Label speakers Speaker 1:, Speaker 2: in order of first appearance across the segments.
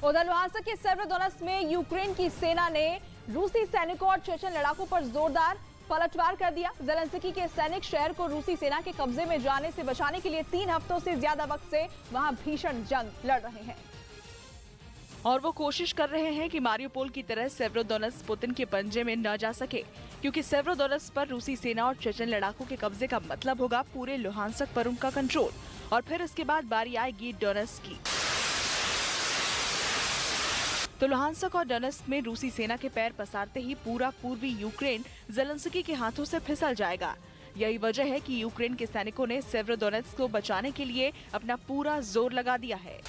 Speaker 1: उधर लुहांस्क के सेवरोडोनेत्स्क में यूक्रेन की सेना ने रूसी सैनिकों और चेचन लड़ाकों पर जोरदार पलटवार कर दिया। ज़ेलेंस्की के सैनिक शहर को रूसी सेना के कब्जे में जाने से बचाने के लिए 3 हफ्तों से ज्यादा वक्त से वहां भीषण जंग लड़ रहे हैं
Speaker 2: और वो कोशिश कर रहे हैं कि मारियोपोल की तरह सेवरोडोनेत्स्क पुतिन के पंजे में न जा सके, क्योंकि सेवरोडोनेत्स्क पर रूसी सेना और चेचन लड़ाकों के कब्जे का मतलब होगा पूरे लुहांस्क पर उनका कंट्रोल, और फिर इसके बाद बारी आएगी डोनेत्स्क की। तो लुहांस्क और डोनेत्स्क में रूसी सेना के पैर पसारते ही पूरा पूर्वी यूक्रेन ज़ेलेंस्की के हाथों से फिसल जाएगा। यही वजह है कि यूक्रेन के सैनिकों ने सेवरोडोनेत्स्क को बचाने के लिए अपना पूरा जोर लगा दिया है।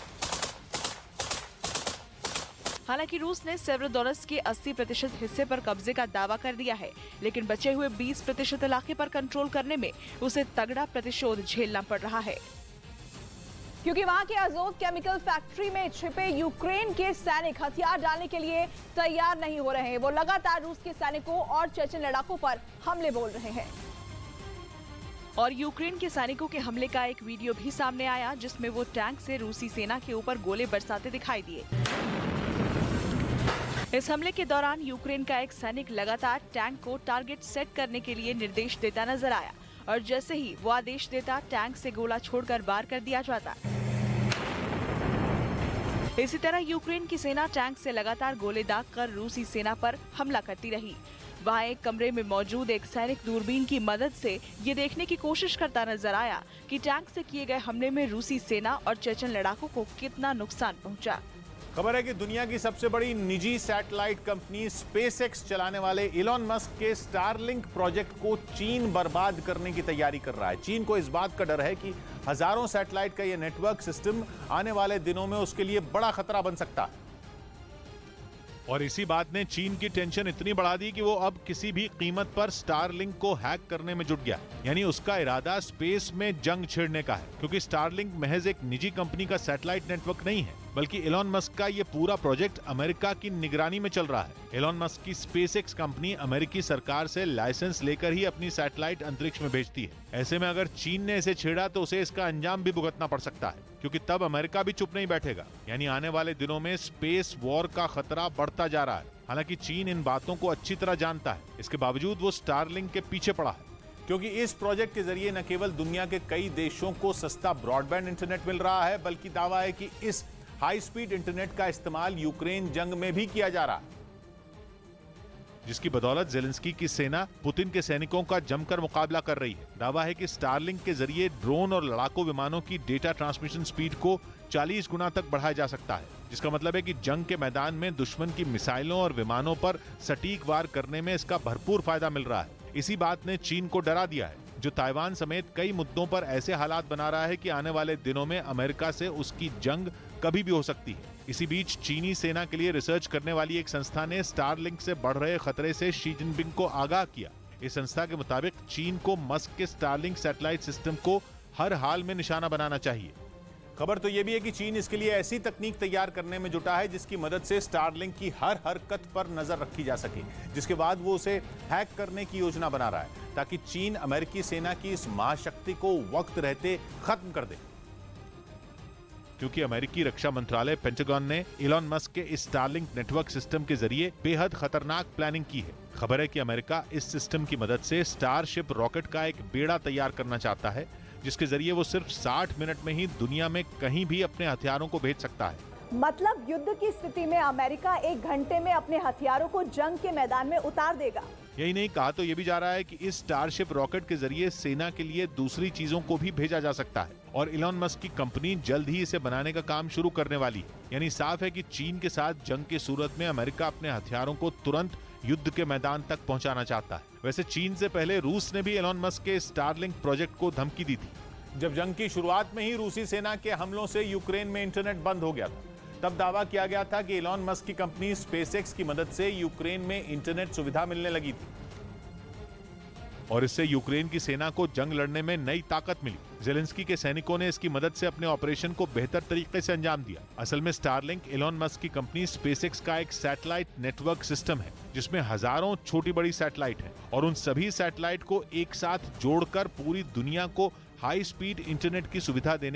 Speaker 2: हालांकि रूस ने सेवरोडोनेत्स्क के 80% हिस्से पर कब्जे का दावा कर दिया है, लेकिन बचे हुए 20% इलाके पर कंट्रोल करने में उसे तगड़ा प्रतिशोध झेलना पड़ रहा है,
Speaker 1: क्योंकि वहां के अज़ोत केमिकल फैक्ट्री में छिपे यूक्रेन के सैनिक हथियार डालने के लिए तैयार नहीं हो रहे हैं। वो लगातार रूस के सैनिकों और चेचन लड़ाकों पर हमले बोल रहे हैं।
Speaker 2: और यूक्रेन के सैनिकों के हमले का एक वीडियो भी सामने आया, जिसमें वो टैंक से रूसी सेना के ऊपर गोले बरसाते दिखाई दिए। इस हमले के दौरान यूक्रेन का एक सैनिक लगातार टैंक को टारगेट सेट करने के लिए निर्देश देता नजर आया, और जैसे ही वो आदेश देता, टैंक से गोला छोड़कर वार कर दिया जाता। इसी तरह यूक्रेन की सेना टैंक से लगातार गोले दागकर रूसी सेना पर हमला करती रही। वहां एक कमरे में मौजूद एक सैनिक दूरबीन की मदद से ये देखने की कोशिश करता नजर आया कि टैंक से किए गए हमले में रूसी सेना और चेचन लड़ाकों को कितना नुकसान पहुंचा।
Speaker 3: खबर है कि दुनिया की सबसे बड़ी निजी सैटेलाइट कंपनी स्पेसएक्स चलाने वाले इलॉन मस्क के स्टारलिंक प्रोजेक्ट को चीन बर्बाद करने की तैयारी कर रहा है। चीन को इस बात का डर है कि हजारों सैटेलाइट का यह नेटवर्क सिस्टम आने वाले दिनों में उसके लिए बड़ा खतरा बन सकता है।
Speaker 4: और इसी बात ने चीन की टेंशन इतनी बढ़ा दी कि वो अब किसी भी कीमत पर स्टारलिंक को हैक करने में जुट गया। यानी उसका इरादा स्पेस में जंग छेड़ने का है, क्योंकि स्टारलिंक महज एक निजी कंपनी का सैटेलाइट नेटवर्क नहीं है, बल्कि एलन मस्क का ये पूरा प्रोजेक्ट अमेरिका की निगरानी में चल रहा है। एलन मस्क की स्पेसएक्स कंपनी अमेरिकी सरकार से लाइसेंस लेकर ही अपनी सैटेलाइट अंतरिक्ष में भेजती है। ऐसे में अगर चीन ने इसे छेड़ा तो उसे इसका अंजाम भी भुगतना पड़ सकता है, क्योंकि तब अमेरिका भी चुप नहीं बैठेगा। यानी आने वाले दिनों में स्पेस वॉर का खतरा बढ़ता जा रहा है। हालांकि चीन इन बातों को अच्छी तरह जानता है, इसके बावजूद वो स्टारलिंक के पीछे पड़ा है,
Speaker 3: क्योंकि इस प्रोजेक्ट के जरिए न केवल दुनिया के कई देशों को सस्ता ब्रॉडबैंड इंटरनेट मिल रहा है, बल्कि दावा है कि इस हाई स्पीड इंटरनेट का इस्तेमाल यूक्रेन जंग में भी किया जा रहा है,
Speaker 4: जिसकी बदौलत ज़ेलेंस्की की सेना पुतिन के सैनिकों का जमकर मुकाबला कर रही है। दावा है कि स्टारलिंक के जरिए ड्रोन और लड़ाकू विमानों की डेटा ट्रांसमिशन स्पीड को 40 गुना तक बढ़ाया जा सकता है, जिसका मतलब है कि जंग के मैदान में दुश्मन की मिसाइलों और विमानों पर सटीक वार करने में इसका भरपूर फायदा मिल रहा है। इसी बात ने चीन को डरा दिया है, जो ताइवान समेत कई मुद्दों पर ऐसे हालात बना रहा है कि आने वाले दिनों में अमेरिका से उसकी जंग कभी भी हो सकती है। इसी बीच चीनी सेना के लिए रिसर्च करने वाली एक संस्था ने स्टारलिंक से बढ़ रहे खतरे से शी जिनपिंग को आगाह किया। इस संस्था के मुताबिक चीन को मस्क के स्टारलिंक सैटेलाइट सिस्टम को हर हाल में निशाना बनाना चाहिए।
Speaker 3: खबर तो यह भी है कि चीन इसके लिए ऐसी तकनीक तैयार करने में जुटा है जिसकी मदद से स्टारलिंक की हर हरकत पर नजर रखी जा सके, जिसके बाद वो उसे हैक करने की योजना बना रहा है, ताकि चीन अमेरिकी सेना की इस महाशक्ति को वक्त रहते खत्म कर दे।
Speaker 4: क्योंकि अमेरिकी रक्षा मंत्रालय पेंटागन ने एलन मस्क के इस स्टारलिंक नेटवर्क सिस्टम के जरिए बेहद खतरनाक प्लानिंग की है। खबर है कि अमेरिका इस सिस्टम की मदद से स्टारशिप रॉकेट का एक बेड़ा तैयार करना चाहता है, जिसके जरिए वो सिर्फ 60 मिनट में ही दुनिया में कहीं भी अपने हथियारों को भेज सकता है।
Speaker 1: मतलब युद्ध की स्थिति में अमेरिका 1 घंटे में अपने हथियारों को जंग के मैदान में उतार देगा।
Speaker 4: यही नहीं, कहा तो ये भी जा रहा है कि इस स्टारशिप रॉकेट के जरिए सेना के लिए दूसरी चीजों को भी भेजा जा सकता है, और एलन मस्क की कंपनी जल्द ही इसे बनाने का काम शुरू करने वाली है। यानी साफ है कि चीन के साथ जंग की सूरत में अमेरिका अपने हथियारों को तुरंत युद्ध के मैदान तक पहुंचाना चाहता है। वैसे चीन से पहले रूस ने भी एलन मस्क के स्टारलिंक प्रोजेक्ट को धमकी दी थी।
Speaker 3: जब जंग की शुरुआत में ही रूसी सेना के हमलों से यूक्रेन में इंटरनेट बंद हो गया था, तब दावा किया गया था कि एलन मस्क की कंपनी स्पेसएक्स की मदद से यूक्रेन में इंटरनेट सुविधा मिलने लगी थी,
Speaker 4: और इससे यूक्रेन की सेना को जंग लड़ने में नई ताकत मिली। ज़ेलेंस्की के सैनिकों ने इसकी मदद से अपने ऑपरेशन को बेहतर तरीके से अंजाम दिया। असल में स्टारलिंक एलन मस्क की कंपनी स्पेसएक्स का एक सैटेलाइट नेटवर्क सिस्टम है, जिसमें हजारों छोटी बड़ी सैटेलाइट हैं, और उन सभी सैटेलाइट को एक साथ जोड़कर पूरी दुनिया को हाई स्पीड इंटरनेट की सुविधा देने